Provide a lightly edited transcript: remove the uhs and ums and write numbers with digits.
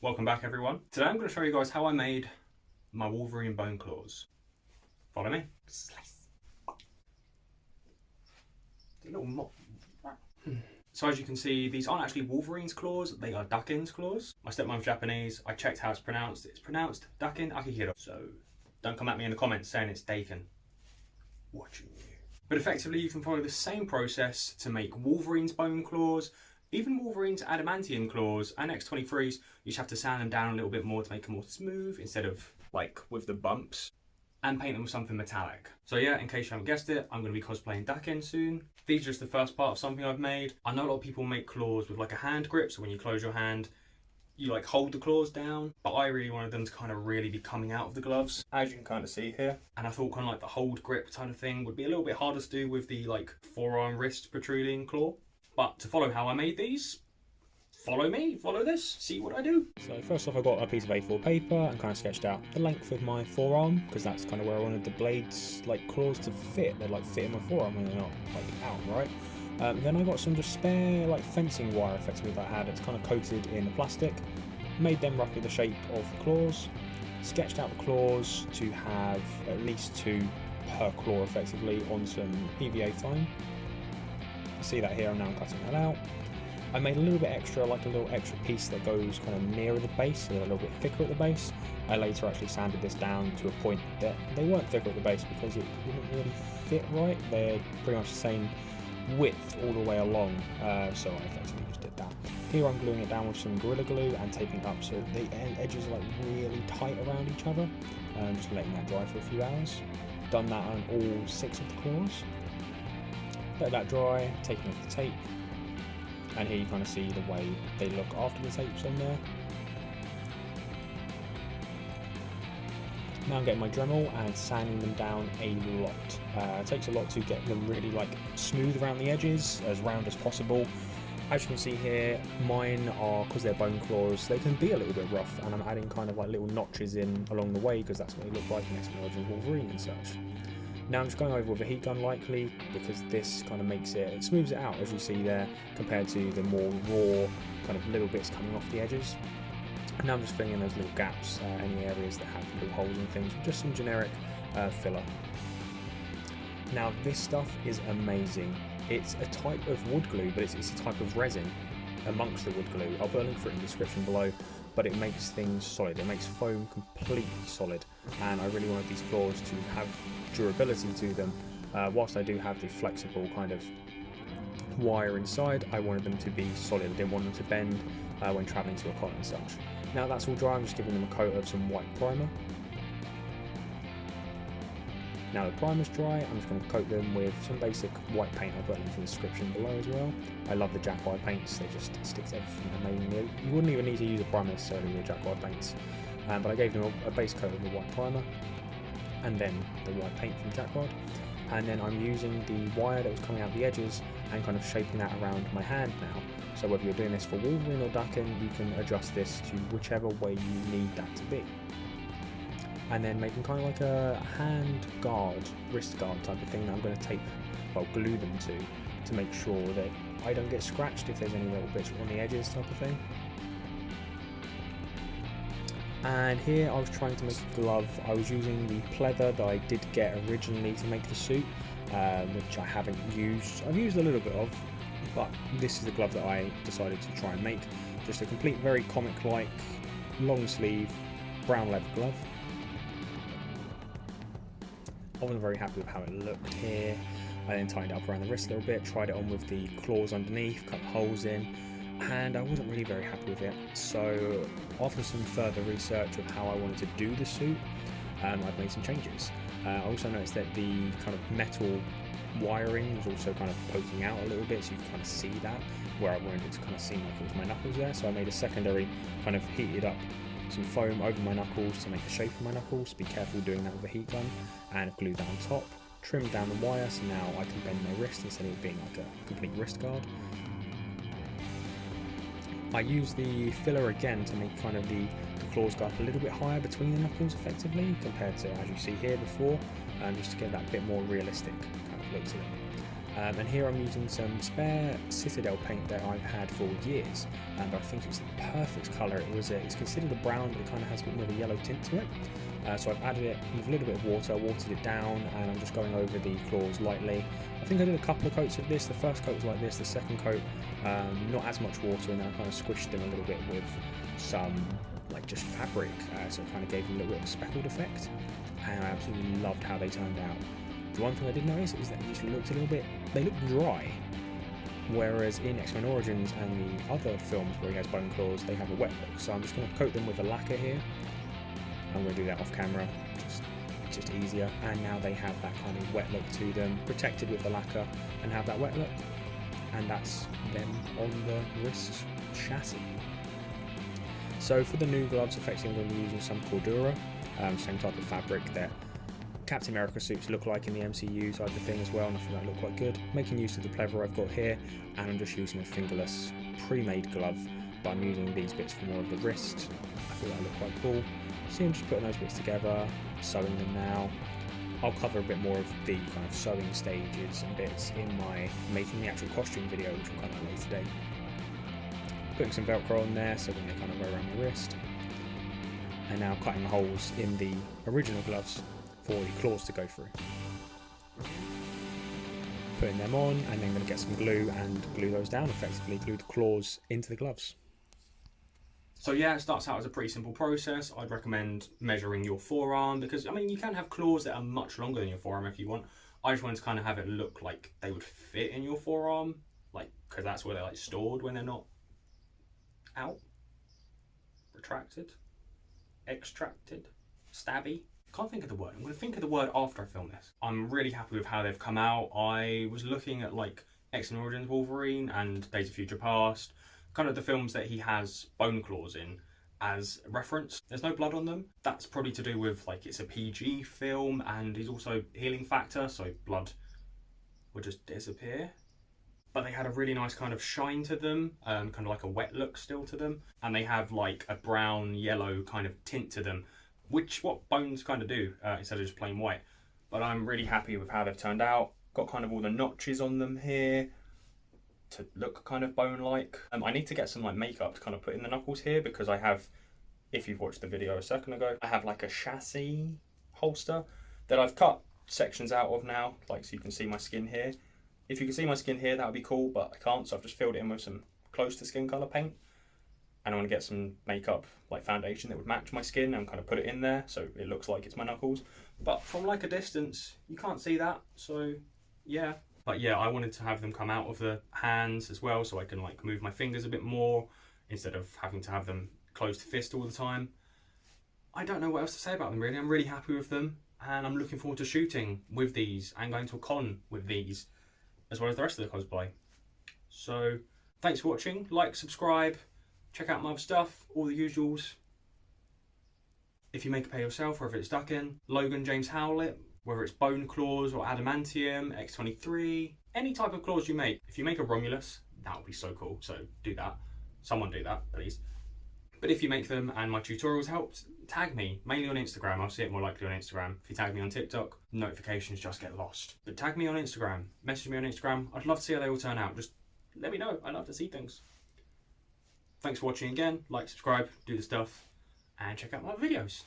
Welcome back everyone. Today I'm going to show you guys how I made my Wolverine bone claws. Follow me. Slice. So as you can see, these aren't actually Wolverine's claws, they are Daken's claws. My stepmom's Japanese, I checked how it's pronounced. It's pronounced Daken Akihiro. So don't come at me in the comments saying it's Daken. Watching you. But effectively you can follow the same process to make Wolverine's bone claws, even Wolverine's Adamantium claws and X23s. You just have to sand them down a little bit more to make them more smooth instead of like with the bumps, and paint them with something metallic. So yeah, in case you haven't guessed it, I'm going to be cosplaying Daken soon. These are just the first part of something I've made. I know a lot of people make claws with like a hand grip, so when you close your hand, you like hold the claws down, but I really wanted them to kind of really be coming out of the gloves, as you can kind of see here. And I thought kind of like the hold grip kind of thing would be a little bit harder to do with the like forearm wrist protruding claw. But to follow how I made these, follow me, follow this, see what I do. So first off I got a piece of A4 paper and kind of sketched out the length of my forearm, because that's kind of where I wanted the blades, like claws to fit. They'd like fit in my forearm and they're not like out, right? Then I got some just spare like fencing wire effectively that I had. It's kind of coated in plastic. Made them roughly the shape of the claws. Sketched out the claws to have at least 2 per claw effectively on some EVA foam. See that here, and now I'm cutting that out. I made a little bit extra, like a little extra piece that goes kind of nearer the base, so they're a little bit thicker at the base. I later actually sanded this down to a point that they weren't thicker at the base because it didn't really fit right. They're pretty much the same width all the way along, so I effectively just did that. Here I'm gluing it down with some Gorilla Glue and taping it up so the edges are like really tight around each other, and just letting that dry for a few hours. Done that on all 6 of the claws. Let that dry, taking off the tape, and here you kind of see the way they look after the tape's on there. Now I'm getting my Dremel and sanding them down a lot. It takes a lot to get them really like smooth around the edges, as round as possible. As you can see here, mine are, because they're bone claws, they can be a little bit rough, and I'm adding kind of like little notches in along the way because that's what they look like in X-Men Wolverine and such. Now I'm just going over with a heat gun lightly, because this kind of makes it smooths it out, as you see there, compared to the more raw kind of little bits coming off the edges. Now I'm just filling in those little gaps, any areas that have little holes and things, with just some generic filler. Now this stuff is amazing. It's a type of wood glue, but it's a type of resin amongst the wood glue. I'll put a link for it in the description below, but it makes things solid. It makes foam completely solid, and I really wanted these claws to have durability to them. Whilst I do have the flexible kind of wire inside, I wanted them to be solid. I didn't want them to bend when travelling to a con and such. Now that's all dry, I'm just giving them a coat of some white primer. Now the primer's dry, I'm just going to coat them with some basic white paint. I'll put a link in the description below as well. I love the Jack White paints, they just stick to everything amazingly. You wouldn't even need to use a primer necessarily with Jack White paints, but I gave them a base coat of the white primer, and then the white paint from Jack White. And then I'm using the wire that was coming out the edges and kind of shaping that around my hand now. So whether you're doing this for Wolverine or Daken, you can adjust this to whichever way you need that to be. And then making kind of like a hand guard, wrist guard type of thing that I'm going to tape, well, glue them to make sure that I don't get scratched if there's any little bits on the edges type of thing. And here I was trying to make a glove. I was using the pleather that I did get originally to make the suit, which I haven't used. I've used a little bit of, but this is the glove that I decided to try and make. Just a complete, very comic-like, long sleeve, brown leather glove. I wasn't very happy with how it looked here. I then tightened it up around the wrist a little bit, tried it on with the claws underneath, cut holes in, and I wasn't really very happy with it. So after some further research of how I wanted to do the suit, I've made some changes. I also noticed that the kind of metal wiring was also kind of poking out a little bit, so you can kind of see that, where I wanted it to kind of seem like it was my knuckles there. So I made a secondary kind of heated up some foam over my knuckles to make the shape of my knuckles. Be careful doing that with a heat gun, and glue down top, trimmed down the wire so now I can bend my wrist instead of it being like a complete wrist guard. I use the filler again to make kind of the claws go up a little bit higher between the knuckles effectively compared to, as you see here before, just to get that bit more realistic kind of look to them. And here I'm using some spare Citadel paint that I've had for years, but I think it's the perfect colour. It's considered a brown, but it kind of has a bit more of a yellow tint to it. So I've added it with a little bit of water, watered it down, and I'm just going over the claws lightly. I think I did a couple of coats of this. The first coat was like this, the second coat not as much water, and then I kind of squished them a little bit with some like just fabric, so it kind of gave them a little bit of a speckled effect, and I absolutely loved how they turned out. The one thing I did notice is that they just looked a little bit, they looked dry, whereas in X-Men Origins and the other films where he has bone claws, they have a wet look. So I'm just going to coat them with a lacquer here. I'm going to do that off camera, just easier, and now they have that kind of wet look to them, protected with the lacquer, and have that wet look, and that's them on the wrist chassis. So for the new gloves, effectively I'm going to be using some Cordura, same type of fabric that Captain America suits look like in the MCU type of thing as well, and I think that look quite good. Making use of the pleather I've got here, and I'm just using a fingerless pre-made glove, but I'm using these bits for more of the wrist. I thought that looked quite cool. So I'm just putting those bits together, sewing them now. I'll cover a bit more of the kind of sewing stages and bits in my making the actual costume video, which will come out later today. Putting some Velcro on there so when they kind of wear around my wrist. And now cutting holes in the original gloves for the claws to go through. Putting them on, and then going to get some glue and glue those down, effectively glue the claws into the gloves. So yeah, it starts out as a pretty simple process. I'd recommend measuring your forearm, because I mean you can have claws that are much longer than your forearm if you want. I just wanted to kind of have it look like they would fit in your forearm, like, because that's where they're like stored when they're not out, retracted, extracted, stabby. Can't think of the word. I'm going to think of the word after I film this. I'm really happy with how they've come out. I was looking at like X-Men Origins Wolverine and Days of Future Past, kind of the films that he has bone claws in as reference. There's no blood on them. That's probably to do with like it's a PG film, and he's also healing factor, so blood would just disappear. But they had a really nice kind of shine to them, kind of like a wet look still to them, and they have like a brown yellow kind of tint to them, which what bones kind of do instead of just plain white. But I'm really happy with how they've turned out. Got kind of all the notches on them here to look kind of bone-like. I need to get some like makeup to kind of put in the knuckles here, because I have, if you've watched the video a second ago, I have like a chassis holster that I've cut sections out of now, like so you can see my skin here. If you can see my skin here, that would be cool, but I can't, so I've just filled it in with some close to skin colour paint. And I want to get some makeup, like foundation, that would match my skin and kind of put it in there so it looks like it's my knuckles. But from like a distance, you can't see that, so yeah. But yeah, I wanted to have them come out of the hands as well, so I can like move my fingers a bit more instead of having to have them closed fist all the time. I don't know what else to say about them really. I'm really happy with them, and I'm looking forward to shooting with these and going to a con with these, as well as the rest of the cosplay. So thanks for watching. Like, subscribe, check out my other stuff, all the usuals. If you make a pair yourself, whether it's Daken, Logan, James Howlett, whether it's bone claws or adamantium, X23, any type of claws you make. If you make a Romulus, that would be so cool, so do that. Someone do that, please. But if you make them and my tutorials helped, tag me, mainly on Instagram. I'll see it more likely on Instagram. If you tag me on TikTok, notifications just get lost. But tag me on Instagram, message me on Instagram. I'd love to see how they all turn out. Just let me know, I love to see things. Thanks for watching again. Like, subscribe, do the stuff, and check out my videos.